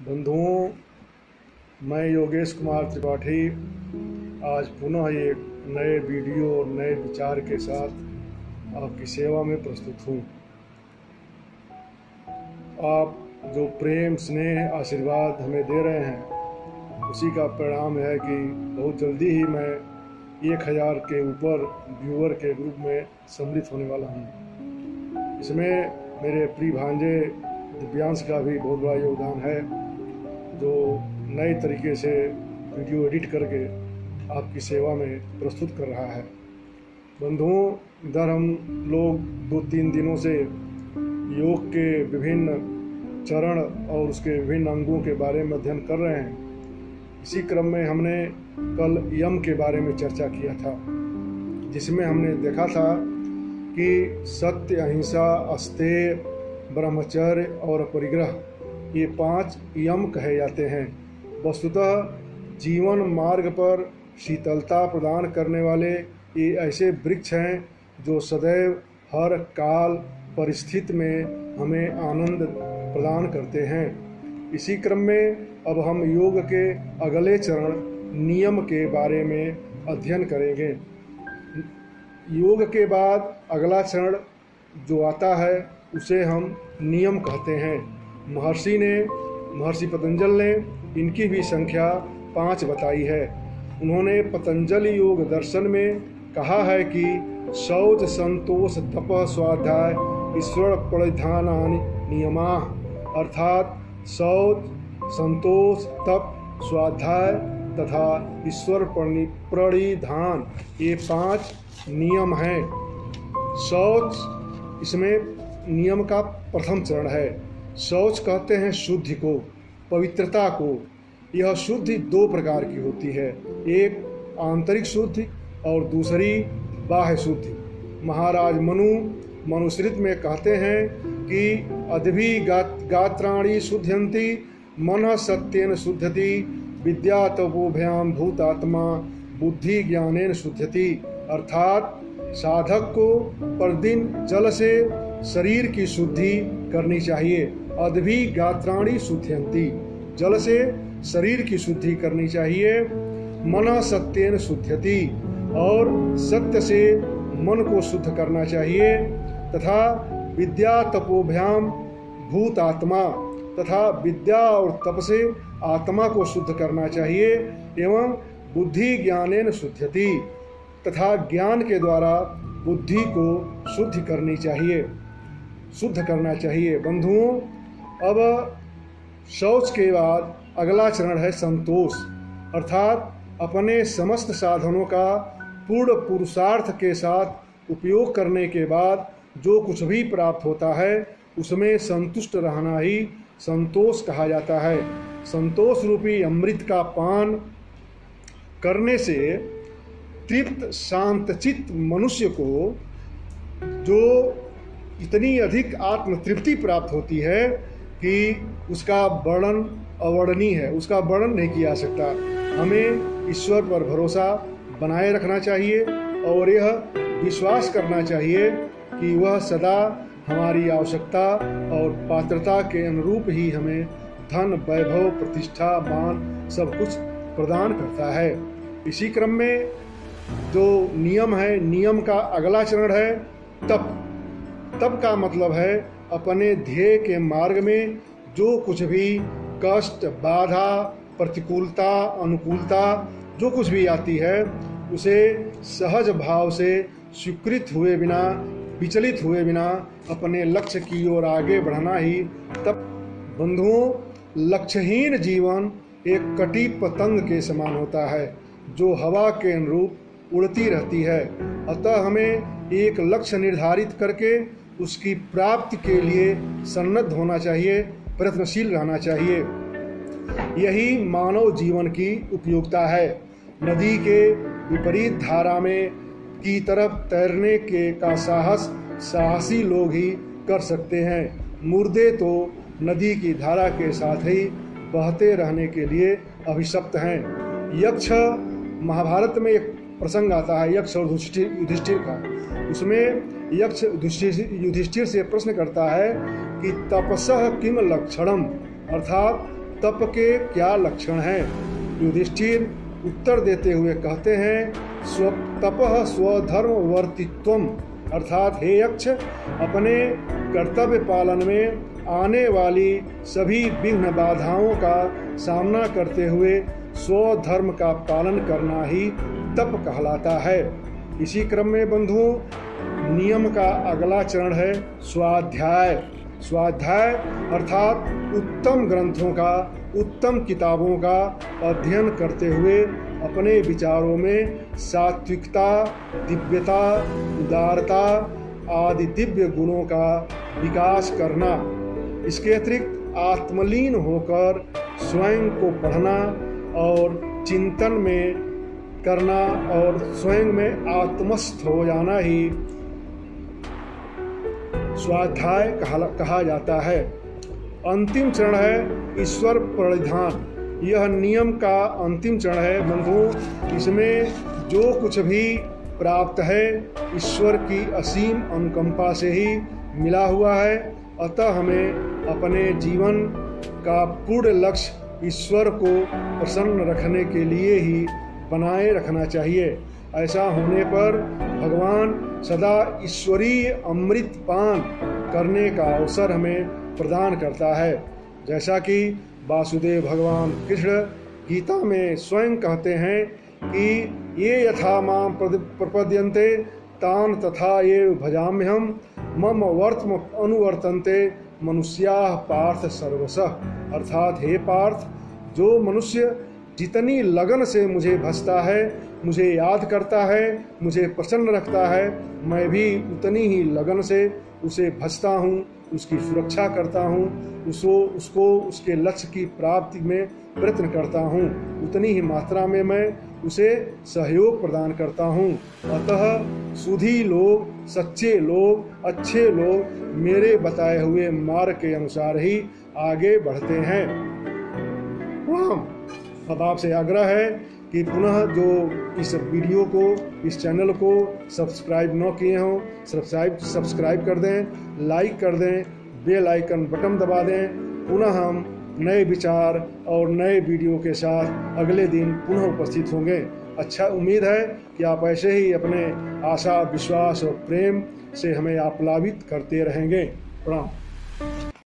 बंधुओं, मैं योगेश कुमार त्रिपाठी आज पुनः एक नए वीडियो और नए विचार के साथ आपकी सेवा में प्रस्तुत हूँ। आप जो प्रेम, स्नेह, आशीर्वाद हमें दे रहे हैं, उसी का परिणाम है कि बहुत जल्दी ही मैं 1000 के ऊपर व्यूअर के ग्रुप में सम्मिलित होने वाला हूँ। इसमें मेरे प्रिय भांजे दिव्यांश का भी बहुत बड़ा योगदान है, जो नए तरीके से वीडियो एडिट करके आपकी सेवा में प्रस्तुत कर रहा है। बंधुओं, इधर हम लोग 2-3 दिनों से योग के विभिन्न चरण और उसके विभिन्न अंगों के बारे में अध्ययन कर रहे हैं। इसी क्रम में हमने कल यम के बारे में चर्चा किया था, जिसमें हमने देखा था कि सत्य, अहिंसा, अस्तेय, ब्रह्मचर्य और परिग्रह, ये 5 यम कहे जाते हैं। वस्तुतः जीवन मार्ग पर शीतलता प्रदान करने वाले ये ऐसे वृक्ष हैं जो सदैव हर काल परिस्थिति में हमें आनंद प्रदान करते हैं। इसी क्रम में अब हम योग के अगले चरण नियम के बारे में अध्ययन करेंगे। योग के बाद अगला चरण जो आता है उसे हम नियम कहते हैं। महर्षि पतंजल ने इनकी भी संख्या 5 बताई है। उन्होंने पतंजलि योग दर्शन में कहा है कि शौच, संतोष, तप, स्वाध्याय, ईश्वर प्रणिधानानि नियमा, अर्थात शौच, संतोष, तप, स्वाध्याय तथा ईश्वर प्रणिधान, ये 5 नियम हैं। शौच इसमें नियम का प्रथम चरण है। शौच कहते हैं शुद्धि को, पवित्रता को। यह शुद्धि 2 प्रकार की होती है, एक आंतरिक शुद्धि और दूसरी बाह्य शुद्धि। महाराज मनुस्मृति में कहते हैं कि अद्भि गात्राणि शुध्यन्ति, मनः सत्येन शुध्यति, विद्या तपोभ्याम भूतात्मा बुद्धि ज्ञानेन शुध्यति। अर्थात साधक को प्रतिदिन जल से शरीर की शुद्धि करनी चाहिए। अद्भि गात्राणि शुध्यन्ति, जल से शरीर की शुद्धि करनी चाहिए। मनः सत्येन शुध्यति, और सत्य से मन को शुद्ध करना चाहिए। तथा विद्या तपोभ्याम भूत आत्मा, तथा विद्या और तप से आत्मा को शुद्ध करना चाहिए। एवं बुद्धि ज्ञानेन शुध्यति, तथा ज्ञान के द्वारा बुद्धि को शुद्ध करना चाहिए। बंधुओं, अब शौच के बाद अगला चरण है संतोष, अर्थात अपने समस्त साधनों का पूर्ण पुरुषार्थ के साथ उपयोग करने के बाद जो कुछ भी प्राप्त होता है उसमें संतुष्ट रहना ही संतोष कहा जाता है। संतोष रूपी अमृत का पान करने से तृप्त शांतचित्त मनुष्य को जो इतनी अधिक आत्म तृप्ति प्राप्त होती है कि उसका वर्णन अवर्णनीय है, उसका वर्णन नहीं किया जा सकता। हमें ईश्वर पर भरोसा बनाए रखना चाहिए और यह विश्वास करना चाहिए कि वह सदा हमारी आवश्यकता और पात्रता के अनुरूप ही हमें धन, वैभव, प्रतिष्ठा, मान सब कुछ प्रदान करता है। इसी क्रम में जो नियम है, नियम का अगला चरण है तप। तप का मतलब है अपने ध्येय के मार्ग में जो कुछ भी कष्ट, बाधा, प्रतिकूलता, अनुकूलता जो कुछ भी आती है उसे सहज भाव से स्वीकृत हुए बिना, विचलित हुए बिना अपने लक्ष्य की ओर आगे बढ़ना ही तप। बंधुओं, लक्ष्यहीन जीवन एक कटी पतंग के समान होता है जो हवा के अनुरूप उड़ती रहती है। अतः हमें एक लक्ष्य निर्धारित करके उसकी प्राप्ति के लिए सन्नद्ध होना चाहिए, प्रयत्नशील रहना चाहिए। यही मानव जीवन की उपयोगिता है। नदी के विपरीत धारा में की तरफ तैरने का साहस साहसी लोग ही कर सकते हैं। मुर्दे तो नदी की धारा के साथ ही बहते रहने के लिए अभिशप्त हैं। यक्ष, महाभारत में एक प्रसंग आता है यक्ष और युधिष्ठिर का। उसमें यक्ष युधिष्ठिर से प्रश्न करता है कि तपसः किम लक्षणम, अर्थात तप के क्या लक्षण हैं? युधिष्ठिर उत्तर देते हुए कहते हैं, तपः स्वधर्मवर्तित्वम, अर्थात हे यक्ष, अपने कर्तव्य पालन में आने वाली सभी विघ्न बाधाओं का सामना करते हुए स्वधर्म का पालन करना ही तप कहलाता है। इसी क्रम में बंधुओं, नियम का अगला चरण है स्वाध्याय। स्वाध्याय अर्थात उत्तम ग्रंथों का, उत्तम किताबों का अध्ययन करते हुए अपने विचारों में सात्विकता, दिव्यता, उदारता आदि दिव्य गुणों का विकास करना। इसके अतिरिक्त आत्मलीन होकर स्वयं को पढ़ना और चिंतन में करना और स्वयं में आत्मस्थ हो जाना ही स्वाध्याय कहा जाता है। अंतिम चरण है ईश्वर प्रणिधान। यह नियम का अंतिम चरण है बंधुओं। इसमें जो कुछ भी प्राप्त है ईश्वर की असीम अनुकंपा से ही मिला हुआ है। अतः हमें अपने जीवन का पूर्ण लक्ष्य ईश्वर को प्रसन्न रखने के लिए ही बनाए रखना चाहिए। ऐसा होने पर भगवान सदा ईश्वरीय अमृत पान करने का अवसर हमें प्रदान करता है। जैसा कि वासुदेव भगवान कृष्ण गीता में स्वयं कहते हैं कि ये यथा माम प्रपद्यन्ते तान तथा ये भजाम्यहम मम वर्त्म अनुवर्तन्ते मनुष्याः पार्थ सर्वशः। अर्थात हे पार्थ, जो मनुष्य जितनी लगन से मुझे भजता है, मुझे याद करता है, मुझे प्रसन्न रखता है, मैं भी उतनी ही लगन से उसे भजता हूँ, उसकी सुरक्षा करता हूँ, उसको उसके लक्ष्य की प्राप्ति में प्रयत्न करता हूँ। उतनी ही मात्रा में मैं उसे सहयोग प्रदान करता हूँ। अतः सुधी लोग, सच्चे लोग, अच्छे लोग मेरे बताए हुए मार्ग के अनुसार ही आगे बढ़ते हैं। अब आपसे आग्रह है कि पुनः जो इस वीडियो को, इस चैनल को सब्सक्राइब न किए हों, सब्सक्राइब कर दें, लाइक कर दें, बेल आइकन बटन दबा दें। पुनः हम नए विचार और नए वीडियो के साथ अगले दिन पुनः उपस्थित होंगे। अच्छा, उम्मीद है कि आप ऐसे ही अपने आशा, विश्वास और प्रेम से हमें आप्लावित करते रहेंगे। प्रणाम।